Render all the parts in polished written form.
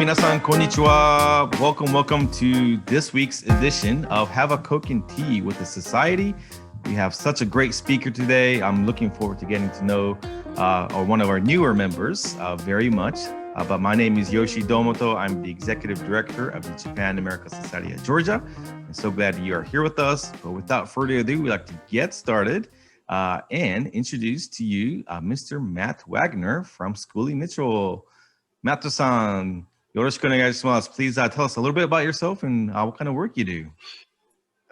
minasan, konnichiwa. Welcome to this week's edition of Have a Coke and Tea with the Society. We have such a great speaker today. I'm looking forward to getting to know one of our newer members very much. But my name is Yoshi Domoto. I'm the Executive Director of the Japan America Society of Georgia. I'm so glad you are here with us. But without further ado, we'd like to get started and introduce to you Mr. Matt Wagner from Schoolie Mitchell. Matt-san, よろしくお願いします. Please tell us a little bit about yourself and what kind of work you do.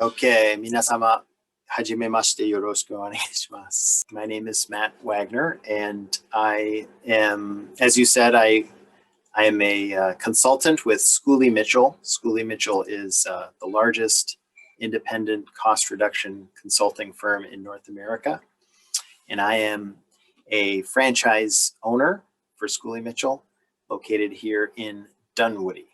Okay, 皆様、はじめましてよろしくお願いします. My name is Matt Wagner, and I am, as you said, I am a consultant with Schoolie Mitchell. Schoolie Mitchell is the largest independent cost reduction consulting firm in North America, and I am a franchise owner for Schoolie Mitchell, located here in Dunwoody.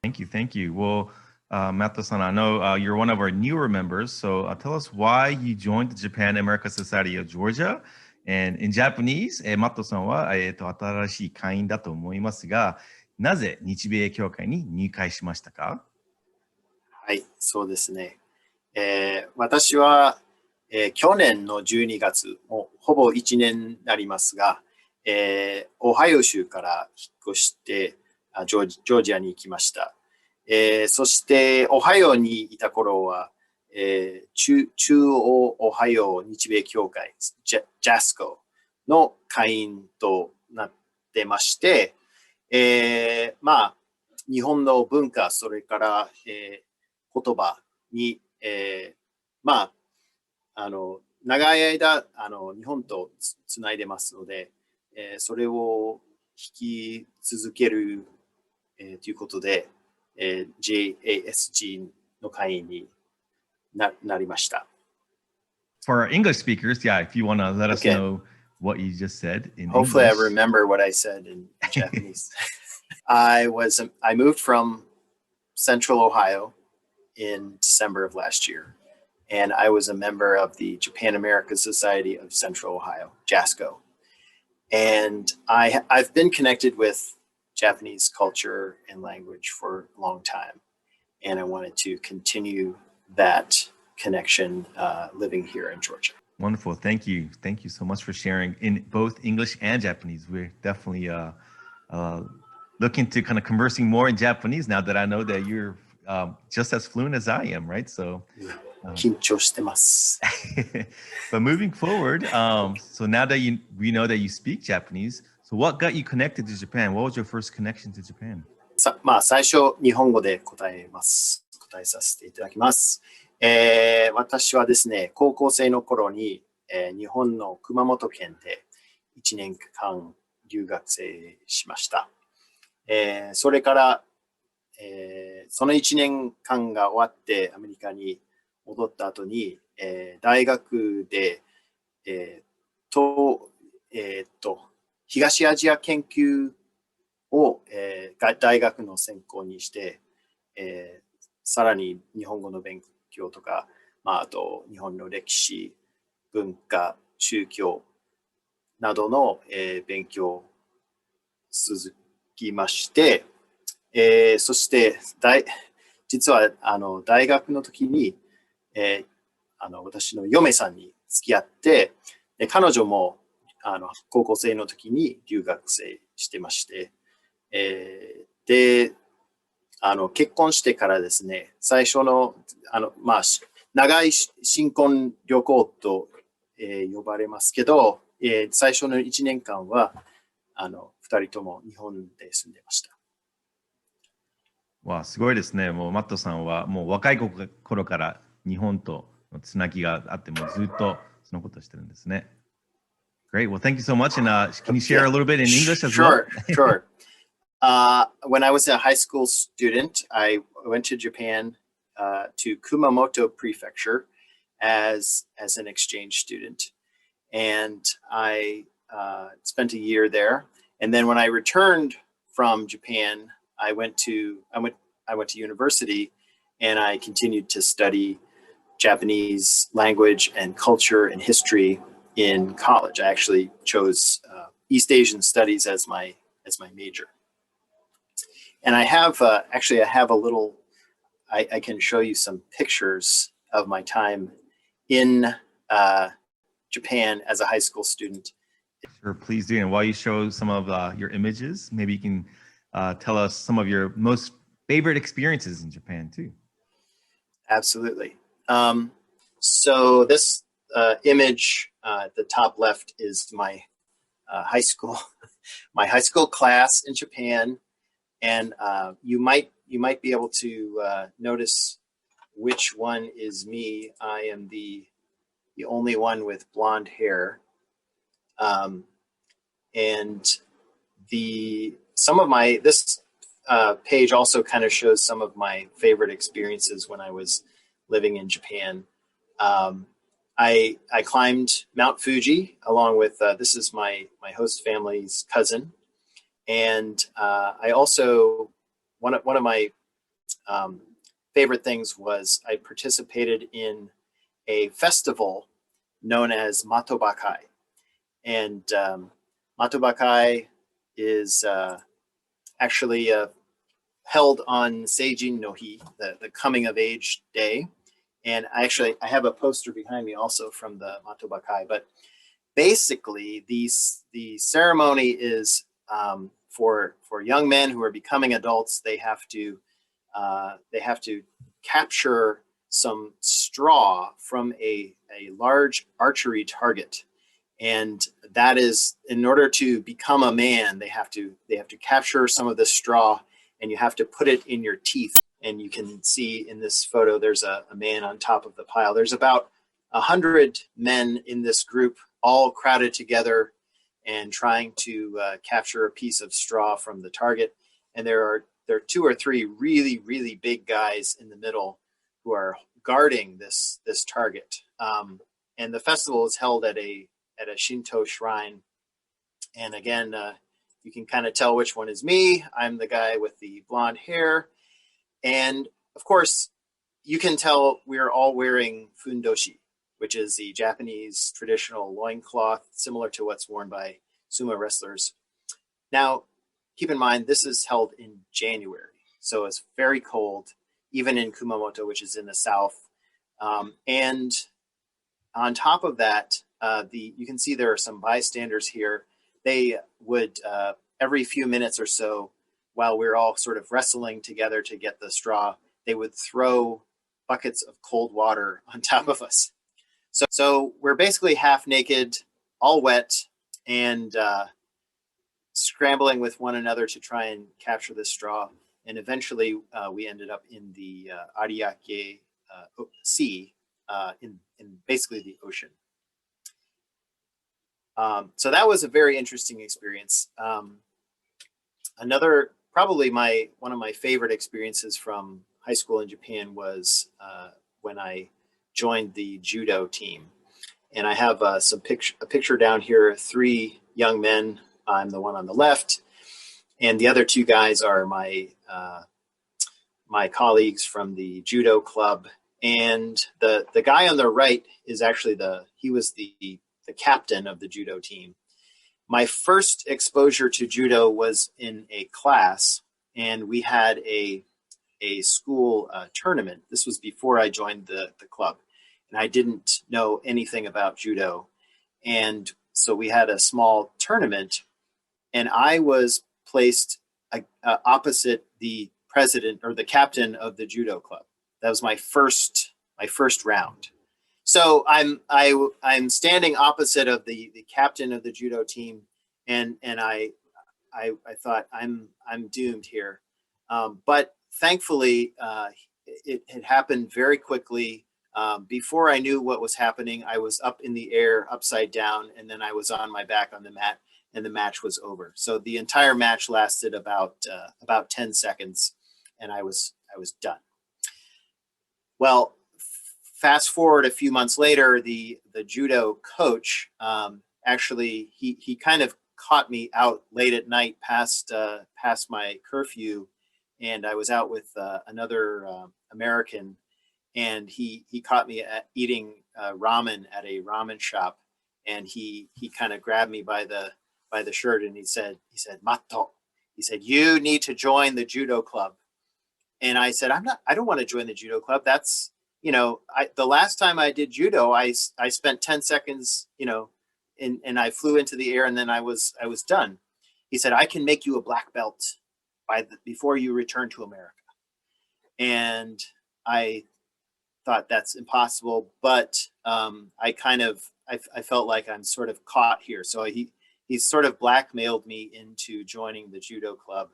Thank you. Well, Matt-san, I know you're one of our newer members, so tell us why you joined the Japan America Society of Georgia. And in Japanese, Matt-san は、新しい会員だと思いますが、なぜ日米協会に入会しましたか？はい、そうですね。私は、去年の12月、もうほぼ1年になりますが、オハイオ州から引っ越してジョージアに行きました。そしてオハイオにいた頃は、中央オハイオ日米協会 JASCO の会員となってまして、日本の文化、それから、言葉に、長い間日本とつないでますので、それを引き続ける、ということで、JASG の会員になりました。For our English speakers, if you want to let us know what you just said in Hopefully English. I remember what I said in Japanese. I moved from Central Ohio in December of last year, and I was a member of the Japan America Society of Central Ohio, JASCO. And I've been connected with Japanese culture and language for a long time. And I wanted to continue that connection living here in Georgia. Wonderful. Thank you. Thank you so much for sharing in both English and Japanese. We're definitely looking to kind of conversing more in Japanese now that I know that you're just as fluent as I am, right? So. 緊張してます。But moving forward, so now that we know that you speak Japanese, so what got you connected to Japan? What was your first connection to Japan? 最初日本語で答えさせていただきます。私はですね、高校生の頃に、日本の熊本県で1年間留学生しました。それから、その1年間が終わってアメリカに戻った後に、大学で、東アジア研究を、大学の専攻にして、さらに日本語の勉強とか、あと日本の歴史、文化、宗教などの、勉強を続きまして、そして実は大学の時に私の嫁さんに付き合って、彼女も高校生の時に留学生してまして、で、結婚してからですね、最初の、長い新婚旅行と、呼ばれますけど、最初の1年間は、2人とも日本で住んでました。わあ、すごいですね。もうマットさんはもう若い頃から日本とのつなぎがあって、もうずっとそのことをしてるんですね。Great. Well, thank you so much. And can you share a little bit in English as well? Sure. When I was a high school student, I went to Japan to Kumamoto Prefecture as an exchange student. And I spent a year there. And then when I returned from Japan, I went to university, and I continued to study Japanese language and culture and history in college. I actually chose East Asian studies as my major. And I have actually I have a little. I can show you some pictures of my time in Japan as a high school student. Sure, please do. And while you show some of your images, maybe you can tell us some of your most favorite experiences in Japan too. Absolutely. So this image at the top left is my high school, my high school class in Japan, and you might be able to notice which one is me. I am the only one with blonde hair, and some of my this page also kind of shows some of my favorite experiences when I was living in Japan. I climbed Mount Fuji along with this is my host family's cousin, and I also one of my favorite things was I participated in a festival known as Matobakai, and Matobakai is actually held on Seijin no Hi, the coming of age day. And I have a poster behind me also from the Matobakai. But basically, the ceremony is for young men who are becoming adults. They have to capture some straw from a large archery target. And that is, in order to become a man, they have to capture some of the straw, and you have to put it in your teeth. And you can see in this photo, there's a man on top of the pile. There's about 100 men in this group, all crowded together and trying to capture a piece of straw from the target. And there are 2 or 3 really, really big guys in the middle who are guarding this target. And the festival is held at a Shinto shrine. And again, you can kind of tell which one is me. I'm the guy with the blonde hair. And of course, you can tell we're all wearing fundoshi, which is the Japanese traditional loincloth, similar to what's worn by sumo wrestlers. Now, keep in mind, this is held in January, so it's very cold, even in Kumamoto, which is in the south. And on top of that, you can see there are some bystanders here. They would, every few minutes or so, while we're all sort of wrestling together to get the straw, they would throw buckets of cold water on top of us. So we're basically half naked, all wet, and scrambling with one another to try and capture the straw. And eventually we ended up in the Ariake Sea, in basically the ocean. So that was a very interesting experience. Another, probably one of my favorite experiences from high school in Japan was when I joined the judo team. And I have a picture down here, 3 young men. I'm the one on the left, and the other 2 guys are my colleagues from the judo club. And the guy on the right is actually he was the captain of the judo team. My first exposure to judo was in a class, and we had a school tournament. This was before I joined the club, and I didn't know anything about judo. And so we had a small tournament, and I was placed opposite the president or the captain of the judo club. That was my first round. So I'm standing opposite of the captain of the judo team, and I thought I'm doomed here. But thankfully, it had happened very quickly. Before I knew what was happening, I was up in the air, upside down, and then I was on my back on the mat, and the match was over. So the entire match lasted about 10 seconds, and I was done. Well, fast forward a few months later, the judo coach actually he kind of caught me out late at night past my curfew, and I was out with another American, and he caught me eating ramen at a ramen shop, and he kind of grabbed me by the shirt, and he said, "Matto." He said, "You need to join the judo club." And I said, I don't want to join the judo club. That's, the last time I did judo, I spent 10 seconds, and I flew into the air, and then I was done. He said, "I can make you a black belt before you return to America." And I thought that's impossible, but I felt like I'm sort of caught here. So he sort of blackmailed me into joining the judo club.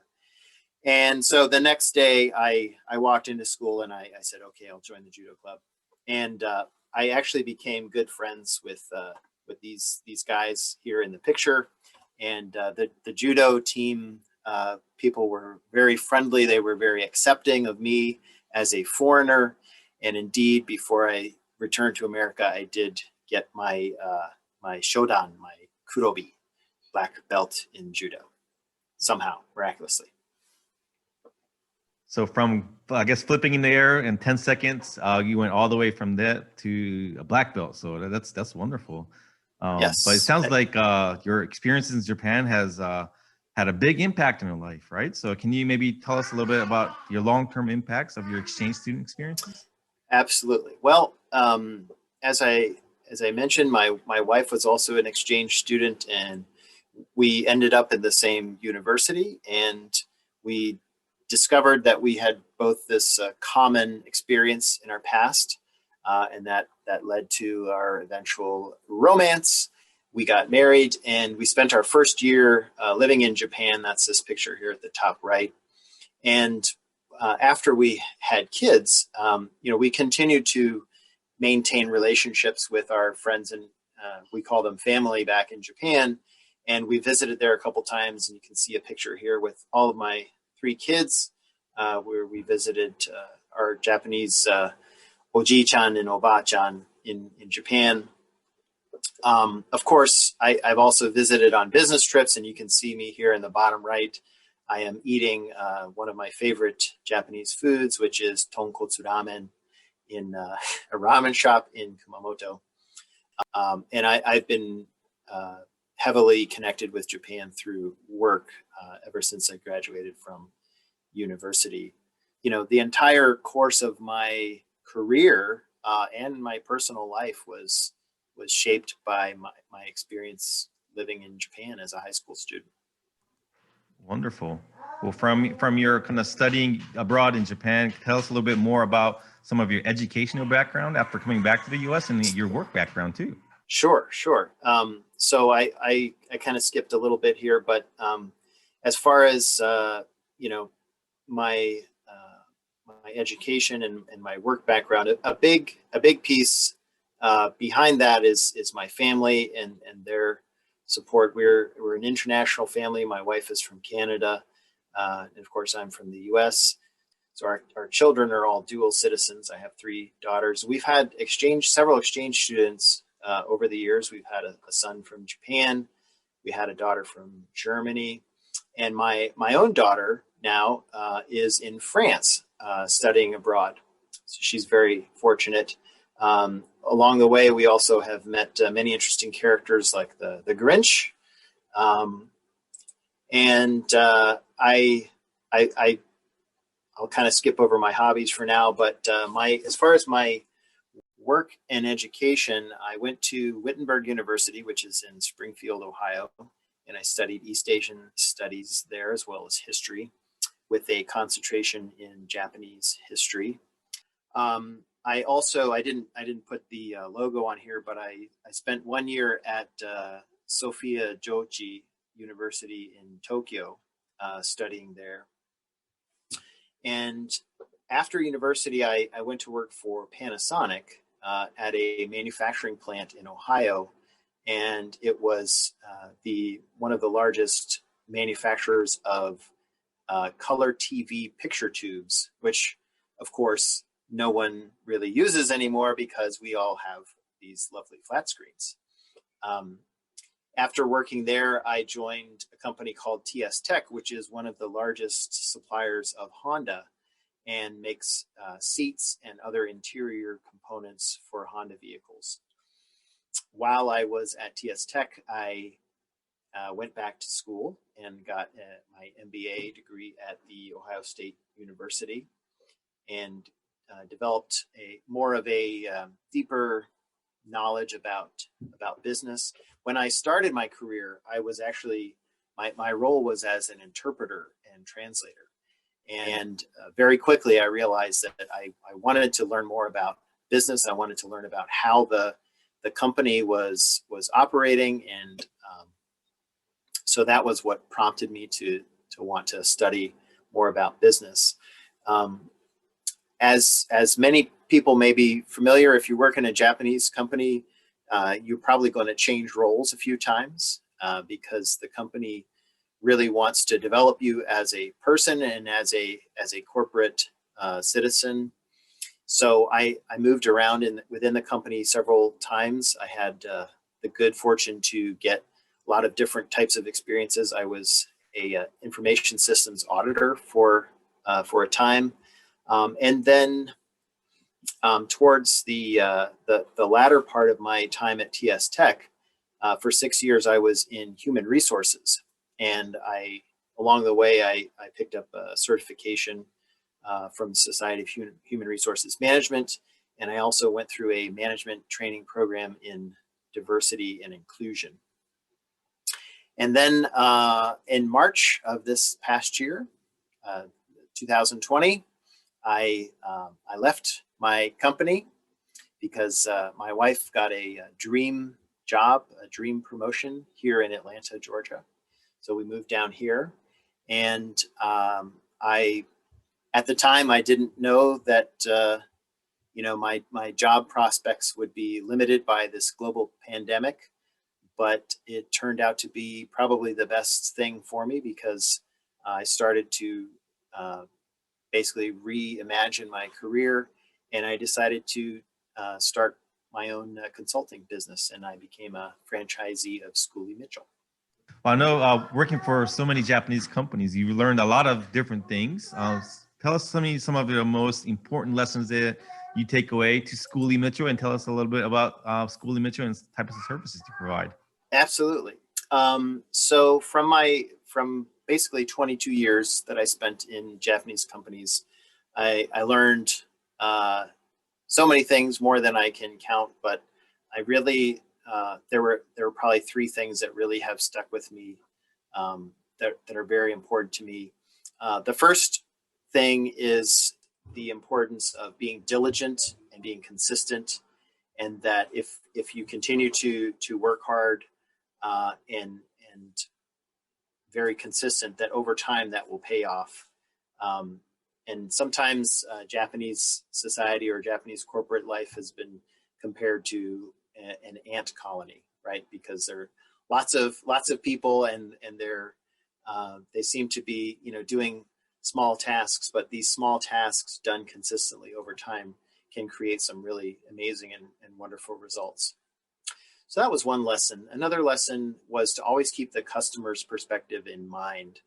And so the next day I walked into school and I said, "Okay, I'll join the judo club." And I actually became good friends with these guys here in the picture. And the judo team, people were very friendly. They were very accepting of me as a foreigner. And indeed, before I returned to America, I did get my shodan, my kurobi, black belt in judo, somehow, miraculously. So from, I guess, flipping in the air in 10 seconds, you went all the way from that to a black belt. So that's wonderful. Yes. But it sounds like your experiences in Japan has had a big impact on your life, right? So can you maybe tell us a little bit about your long-term impacts of your exchange student experiences? Absolutely. Well, as I mentioned, my wife was also an exchange student, and we ended up in the same university, and we discovered that we had both this common experience in our past, and that led to our eventual romance. We got married, and we spent our first year living in Japan. That's this picture here at the top right. And after we had kids, we continued to maintain relationships with our friends, and we call them family back in Japan. And we visited there a couple times, and you can see a picture here with all of my 3 kids, where we visited our Japanese oji-chan and oba-chan in Japan. Of course, I've also visited on business trips, and you can see me here in the bottom right. I am eating one of my favorite Japanese foods, which is tonkotsu ramen in a ramen shop in Kumamoto. And I've been heavily connected with Japan through work ever since I graduated from university. The entire course of my career and my personal life was shaped by my experience living in Japan as a high school student. Wonderful. Well, from your kind of studying abroad in Japan, tell us a little bit more about some of your educational background after coming back to the U.S. and your work background too. Sure. So I kind of skipped a little bit here, but as far as my education and my work background, a big piece behind that is my family and their support. We're an international family. My wife is from Canada, and of course I'm from the U.S. So our children are all dual citizens. I have 3 daughters. We've had several exchange students over the years. We've had a son from Japan. We had a daughter from Germany, and my own daughter now is in France studying abroad. So she's very fortunate. Along the way, we also have met many interesting characters like the Grinch, and I'll kind of skip over my hobbies for now. But as far as my work and education, I went to Wittenberg University, which is in Springfield, Ohio, and I studied East Asian studies there as well as history, with a concentration in Japanese history. I didn't put the logo on here, but I spent 1 year at Sophia Jochi University in Tokyo, studying there. And after university, I went to work for Panasonic at a manufacturing plant in Ohio, and it was one of the largest manufacturers of color TV picture tubes, which, of course, no one really uses anymore because we all have these lovely flat screens. After working there, I joined a company called TS Tech, which is one of the largest suppliers of Honda and makes seats and other interior components for Honda vehicles. While I was at TS Tech, I went back to school and got my MBA degree at the Ohio State University, and developed a more of a deeper knowledge about business. When I started my career, I was actually my role was as an interpreter and translator. And very quickly, I realized that I wanted to learn more about business. I wanted to learn about how the company was operating, and so that was what prompted me to want to study more about business. As many people may be familiar, if you work in a Japanese company, you're probably going to change roles a few times because the company really wants to develop you as a person and as a corporate citizen. So I moved around within the company several times. I had the good fortune to get a lot of different types of experiences. I was a information systems auditor for a time, and then towards the latter part of my time at TS Tech, for 6 years I was in human resources. And along the way, I picked up a certification from the Society of Human Resources Management, and I also went through a management training program in diversity and inclusion. And then in March of this past year, 2020, I left my company because my wife got a dream job, a dream promotion here in Atlanta, Georgia. So we moved down here, and at the time I didn't know that my job prospects would be limited by this global pandemic, but it turned out to be probably the best thing for me because I started to basically reimagine my career, and I decided to start my own consulting business, and I became a franchisee of Schooley Mitchell. Well, I know working for so many Japanese companies, you learned a lot of different things. Tell us some of the most important lessons that you take away to Schooley Mitchell, and tell us a little bit about Schooley Mitchell and types of services you provide. Absolutely. So from basically 22 years that I spent in Japanese companies, I learned so many things, more than I can count, but I really there were probably three things that really have stuck with me that are very important to me. The first thing is the importance of being diligent and being consistent, and that if you continue to work hard and very consistent, that over time that will pay off. And sometimes Japanese society or Japanese corporate life has been compared to an ant colony, right? Because there are lots of people, and they seem to be doing small tasks, but these small tasks done consistently over time can create some really amazing and wonderful results. So that was one lesson. Another lesson was to always keep the customer's perspective in mind.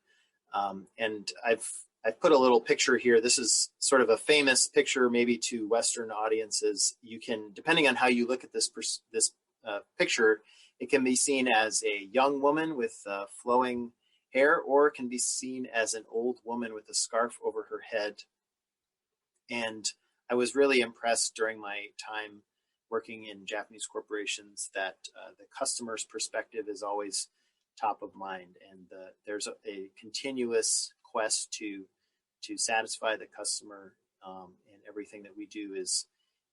And I've put a little picture here. This is sort of a famous picture, maybe to Western audiences. You can, depending on how you look at this picture, it can be seen as a young woman with flowing hair, or it can be seen as an old woman with a scarf over her head. And I was really impressed during my time working in Japanese corporations that the customer's perspective is always top of mind, and there's a continuous quest to satisfy the customer, and everything that we do is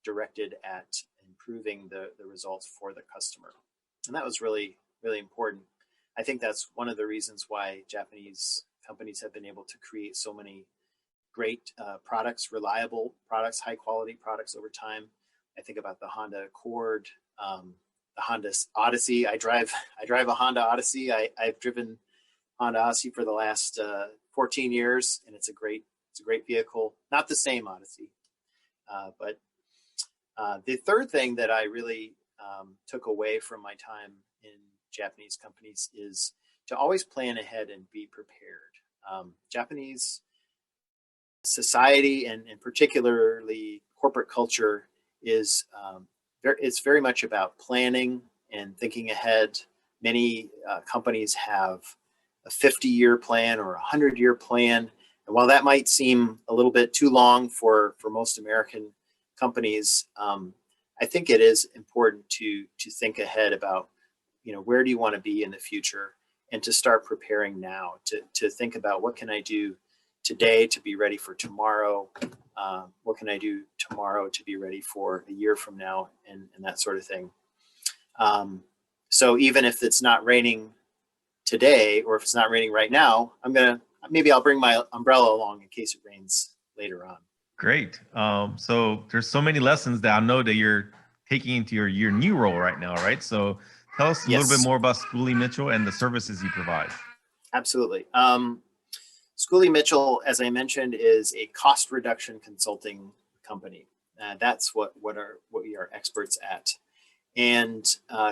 directed at improving the results for the customer. And that was really, really important. I think that's one of the reasons why Japanese companies have been able to create so many great products, reliable products, high quality products over time. I think about the Honda Accord, the Honda Odyssey. I drive a Honda Odyssey. I've driven Honda Odyssey for the last 14 years, and it's a great vehicle. Not the same Odyssey, but the third thing that I really took away from my time in Japanese companies is to always plan ahead and be prepared. Japanese society and particularly corporate culture is it's very much about planning and thinking ahead, Many companies have a 50-year plan or a 100-year plan. And while that might seem a little bit too long for most American companies, I think it is important to think ahead about, where do you want to be in the future, and to start preparing now, to think about what can I do today to be ready for tomorrow. What can I do tomorrow to be ready for a year from now, and that sort of thing. So even if it's not raining today, or if it's not raining right now, maybe I'll bring my umbrella along in case it rains later on. Great. So there's so many lessons that I know that you're taking into your new role right now, right? So tell us a little bit more about Schooley Mitchell and the services you provide. Absolutely. Schooley Mitchell, as I mentioned, is a cost reduction consulting company. That's what we are experts at. And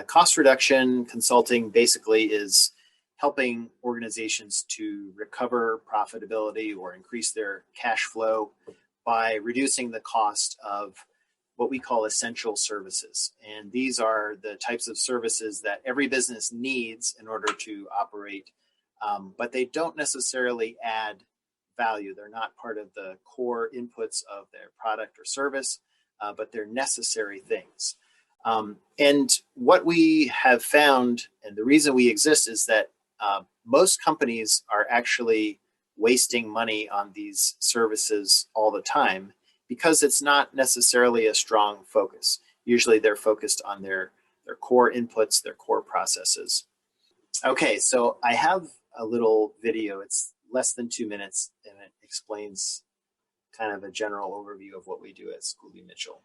cost reduction consulting basically is helping organizations to recover profitability or increase their cash flow by reducing the cost of what we call essential services. And these are the types of services that every business needs in order to operate, but they don't necessarily add value. They're not part of the core inputs of their product or service, but they're necessary things. And what we have found, and the reason we exist, is that most companies are actually wasting money on these services all the time because it's not necessarily a strong focus. Usually they're focused on their core inputs, their core processes. Okay, so I have a little video. It's less than 2 minutes, and it explains kind of a general overview of what we do at Schooley Mitchell.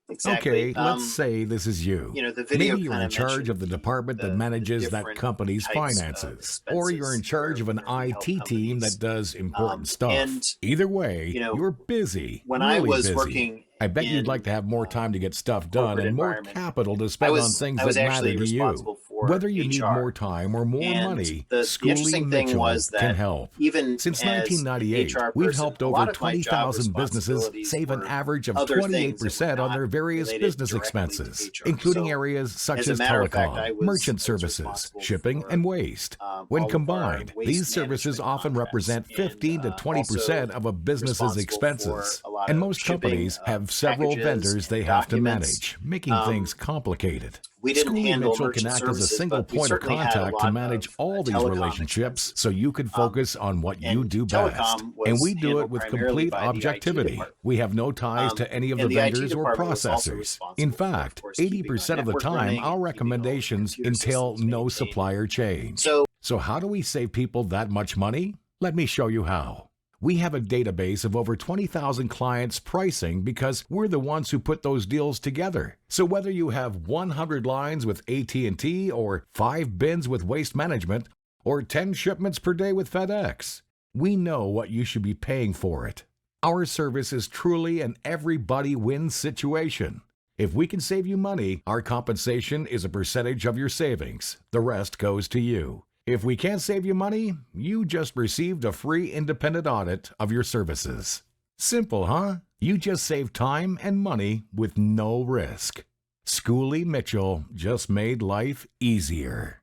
Exactly. Okay, let's say this is you. The video Maybe you're in charge of the department that manages that company's finances, or you're in charge of an IT team that does important stuff. And, either way, you're busy, when really I was busy. working I bet you'd like to have more time to get stuff done and more capital to spend on things that matter to you. Whether you need more time or more money, Schooley Mitchell can help. Even since 1998, we've helped over 20,000 businesses save an average of 28% on their various business expenses, including areas such as telecom, merchant services, shipping, and waste. When combined, these services often represent 15 to 20% of a business's expenses, and most companies have several vendors they have to manage, making things complicated. Schooley Mitchell can act as a single point of contact to manage all these relationships so you can focus on what you do best. And we do it with complete objectivity. We have no ties to any of the vendors or processors. In fact, 80% of the time, our recommendations entail no supplier change. So how do we save people that much money? Let me show you how. We have a database of over 20,000 clients' pricing because we're the ones who put those deals together. So whether you have 100 lines with AT&T or 5 bins with Waste Management or 10 shipments per day with FedEx, we know what you should be paying for it. Our service is truly an everybody wins situation. If we can save you money, our compensation is a percentage of your savings. The rest goes to you. If we can't save you money, you just received a free independent audit of your services. Simple, huh? You just save time and money with no risk. Schooley Mitchell just made life easier.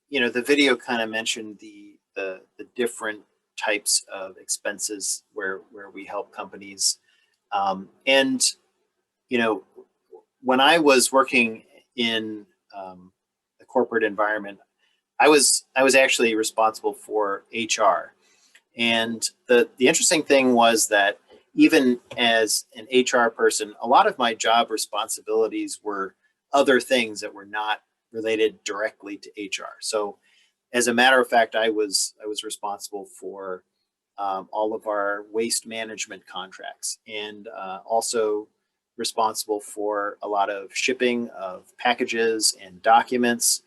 The video kind of mentioned the different types of expenses where we help companies. And when I was working in the corporate environment, I was actually responsible for HR. And the interesting thing was that even as an HR person, a lot of my job responsibilities were other things that were not related directly to HR. So as a matter of fact, I was responsible for all of our waste management contracts, and also responsible for a lot of shipping of packages and documents.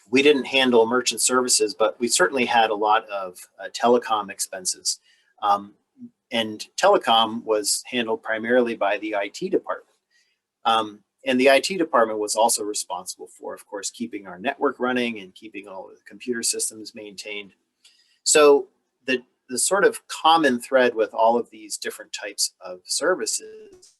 We didn't handle merchant services, but we certainly had a lot of telecom expenses. And telecom was handled primarily by the IT department. And the IT department was also responsible for, of course, keeping our network running and keeping all of the computer systems maintained. So the sort of common thread with all of these different types of services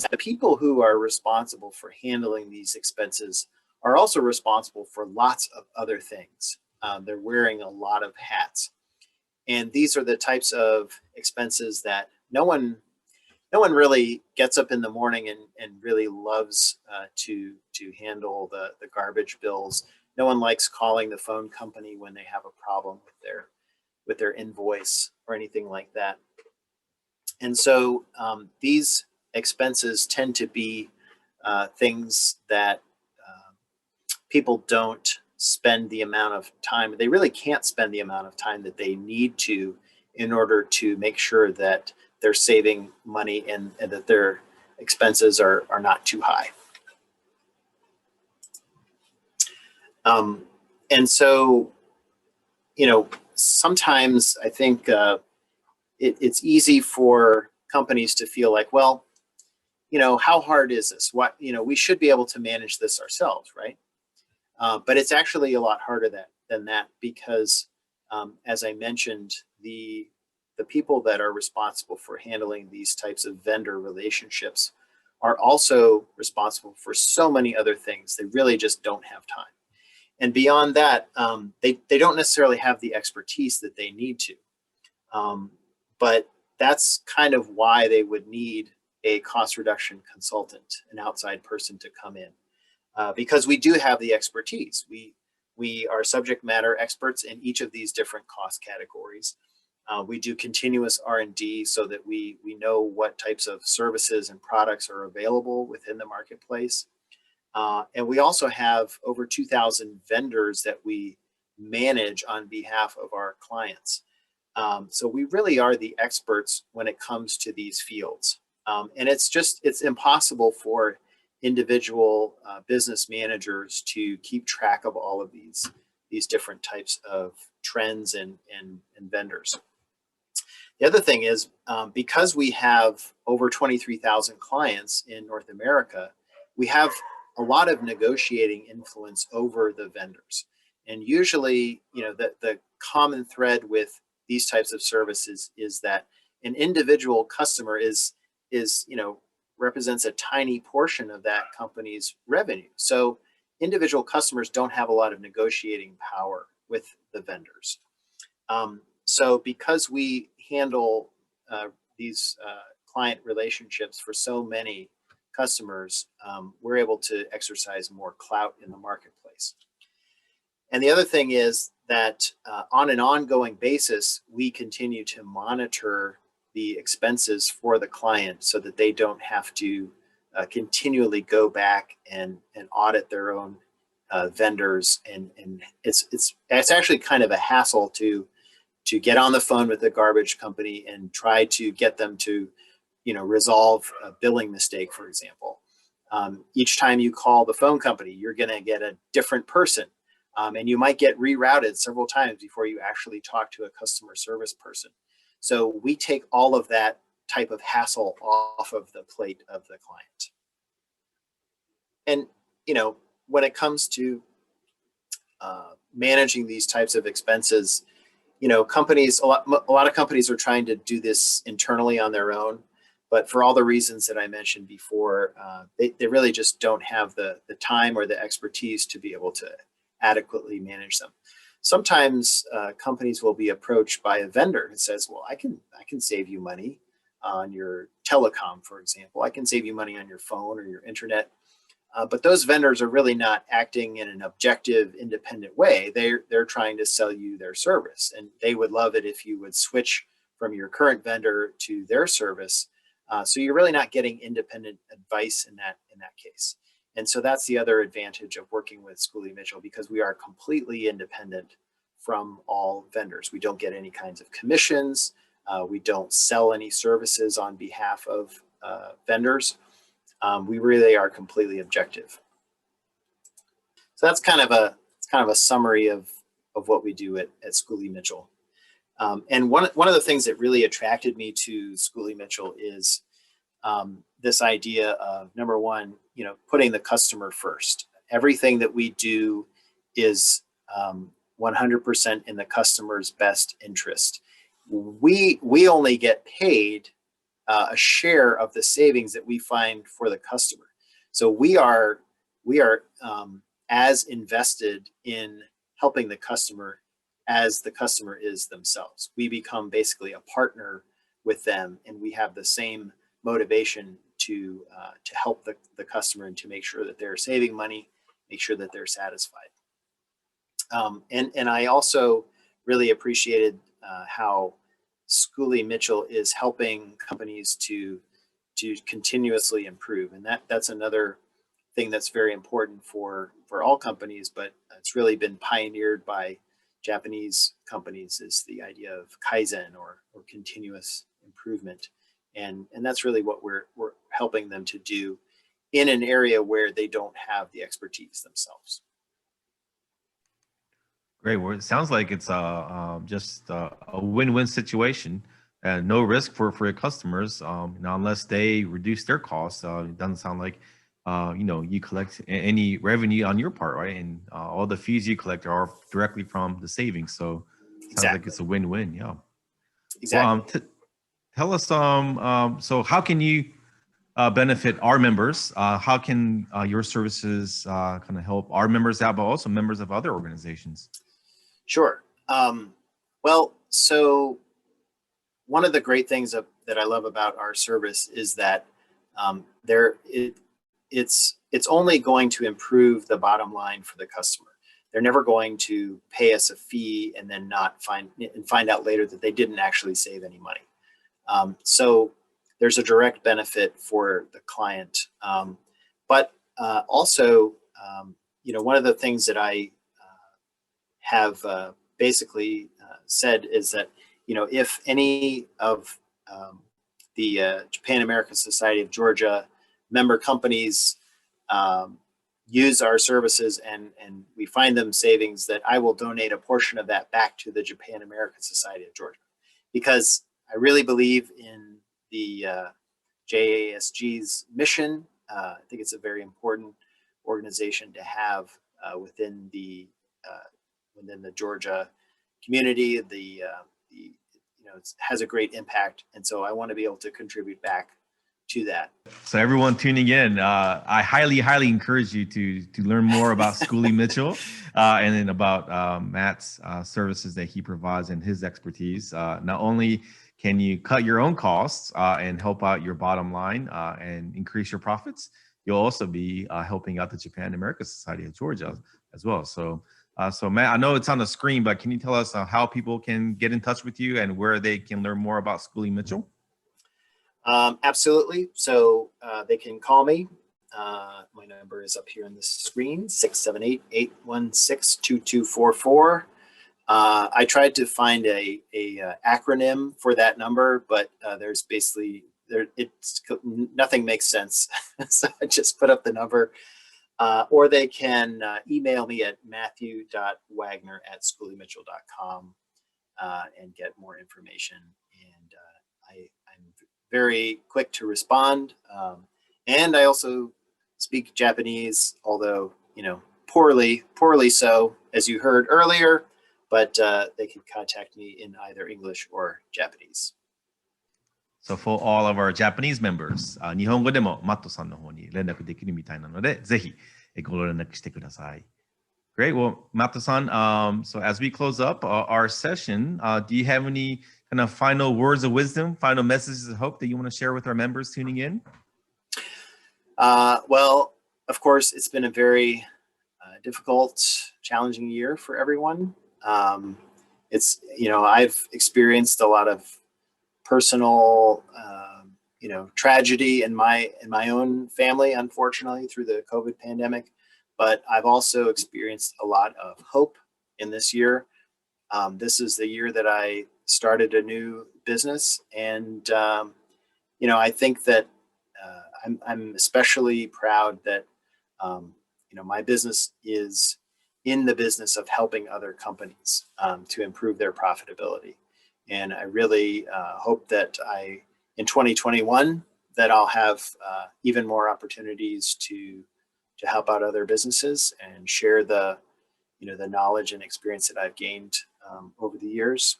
the people who are responsible for handling these expenses are also responsible for lots of other things. They're wearing a lot of hats. And these are the types of expenses that no one really gets up in the morning and really loves to handle the garbage bills. No one likes calling the phone company when they have a problem with their invoice or anything like that. And so these expenses tend to be things that people don't spend the amount of time, they really can't spend the amount of time that they need to in order to make sure that they're saving money and that their expenses are not too high. And so, you know, sometimes I think it's easy for companies to feel like, well, you know, how hard is this? What, you know, we should be able to manage this ourselves, right? But it's actually a lot harder than that because, as I mentioned, the people that are responsible for handling these types of vendor relationships are also responsible for so many other things. They really just don't have time. And beyond that, they don't necessarily have the expertise that they need to. But that's kind of why they would need a cost reduction consultant, an outside person to come in. Because we do have the expertise. We are subject matter experts in each of these different cost categories. We do continuous R&D so that we know what types of services and products are available within the marketplace. And we also have over 2,000 vendors that we manage on behalf of our clients. So we really are the experts when it comes to these fields. And it's impossible for individual business managers to keep track of all of these different types of trends and vendors. The other thing is, because we have over 23,000 clients in North America, we have a lot of negotiating influence over the vendors. And usually, you know, the common thread with these types of services is that an individual customer is you know, represents a tiny portion of that company's revenue. So individual customers don't have a lot of negotiating power with the vendors. So because we handle these client relationships for so many customers, we're able to exercise more clout in the marketplace. And the other thing is that on an ongoing basis, we continue to monitor the expenses for the client so that they don't have to continually go back and audit their own vendors. And it's actually kind of a hassle to get on the phone with the garbage company and try to get them to, you know, resolve a billing mistake, for example. Each time you call the phone company, you're going to get a different person. And you might get rerouted several times before you actually talk to a customer service person. So we take all of that type of hassle off of the plate of the client. And, you know, when it comes to managing these types of expenses, you know, companies, a lot of companies are trying to do this internally on their own. But for all the reasons that I mentioned before, they really just don't have the time or the expertise to be able to adequately manage them. Sometimes companies will be approached by a vendor who says, well, I can save you money on your telecom, for example. I can save you money on your phone or your internet. But those vendors are really not acting in an objective, independent way. They're trying to sell you their service. And they would love it if you would switch from your current vendor to their service. So you're really not getting independent advice in that case. And so that's the other advantage of working with Schooley Mitchell, because we are completely independent from all vendors. We don't get any kinds of commissions. We don't sell any services on behalf of vendors. We really are completely objective. So that's kind of a summary of what we do at Schooley Mitchell. And one of the things that really attracted me to Schooley Mitchell is this idea of, number one, you know, putting the customer first. Everything that we do is 100% in the customer's best interest. We only get paid a share of the savings that we find for the customer. So we are as invested in helping the customer as the customer is themselves. We become basically a partner with them, and we have the same motivation to help the customer and to make sure that they're saving money, make sure that they're satisfied. And I also really appreciated how Schooley Mitchell is helping companies to continuously improve, and that's another thing that's very important for all companies, but it's really been pioneered by Japanese companies, is the idea of Kaizen or continuous improvement, and that's really what we're helping them to do in an area where they don't have the expertise themselves. Great. Well, it sounds like it's just a win-win situation. No risk for your customers, unless they reduce their costs. It doesn't sound like you collect any revenue on your part, right? And all the fees you collect are directly from the savings. So it sounds like it's a win-win. Yeah. Exactly. Well, tell us, so how can you benefit our members? How can your services kind of help our members out, but also members of other organizations? Sure. Well, so one of the great things that I love about our service is that it's only going to improve the bottom line for the customer. They're never going to pay us a fee and then find out later that they didn't actually save any money. So there's a direct benefit for the client. But also, one of the things that I have basically said is that, if any of the Japan American Society of Georgia member companies use our services and we find them savings, that I will donate a portion of that back to the Japan American Society of Georgia, because I really believe in the JASG's mission. I think it's a very important organization to have within the Georgia community. It has a great impact, and so I want to be able to contribute back to that. So everyone tuning in, I highly encourage you to learn more about Schooley Mitchell and then about Matt's services that he provides and his expertise. Not only can you cut your own costs and help out your bottom line and increase your profits, you'll also be helping out the Japan American Society of Georgia as well. So Matt, I know it's on the screen, but can you tell us how people can get in touch with you and where they can learn more about Schooley Mitchell? Absolutely. So they can call me. My number is up here on the screen, 678-816-2244. I tried to find a acronym for that number, but there's basically nothing makes sense. So I just put up the number. Or they can email me at matthew.wagner@schooleymitchell.com and get more information. And I'm very quick to respond. And I also speak Japanese, although, poorly so, as you heard earlier, but they can contact me in either English or Japanese. So for all of our Japanese members, 日本語でもマットさんの方に連絡できるみたいなので、ぜひご連絡してください。Great. Well, Matt-san, so as we close up our session, do you have any kind of final words of wisdom, final messages of hope that you want to share with our members tuning in? Well, of course, it's been a very difficult, challenging year for everyone. I've experienced a lot of personal, tragedy in my own family, unfortunately, through the COVID pandemic. But I've also experienced a lot of hope in this year. This is the year that I started a new business, and I think that I'm especially proud that my business is in the business of helping other companies to improve their profitability. And I really hope that in 2021, that I'll have even more opportunities to help out other businesses and share the knowledge and experience that I've gained over the years.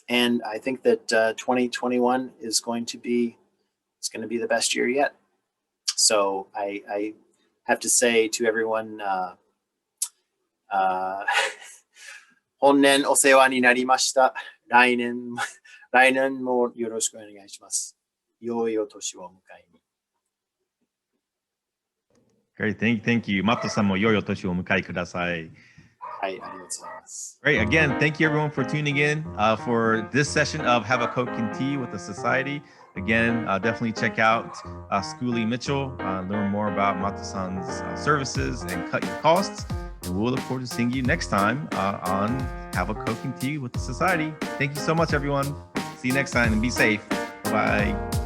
And I think that 2021 is going to be the best year yet. So I have to say to everyone, 本年お世話になりました。来年もよろしくお願いします。良いお年をお迎えに。Great, thank you. マットさんも良いお年をお迎えください。はい、ありがとうございます。Great. Again, thank you everyone for tuning in for this session of Have a Coke and Tea with the Society. Again, definitely check out Schoolie Mitchell, learn more about Mato-san's services and cut your costs. And we'll look forward to seeing you next time on Have a Coke and Tea with the Society. Thank you so much, everyone. See you next time and be safe. Bye.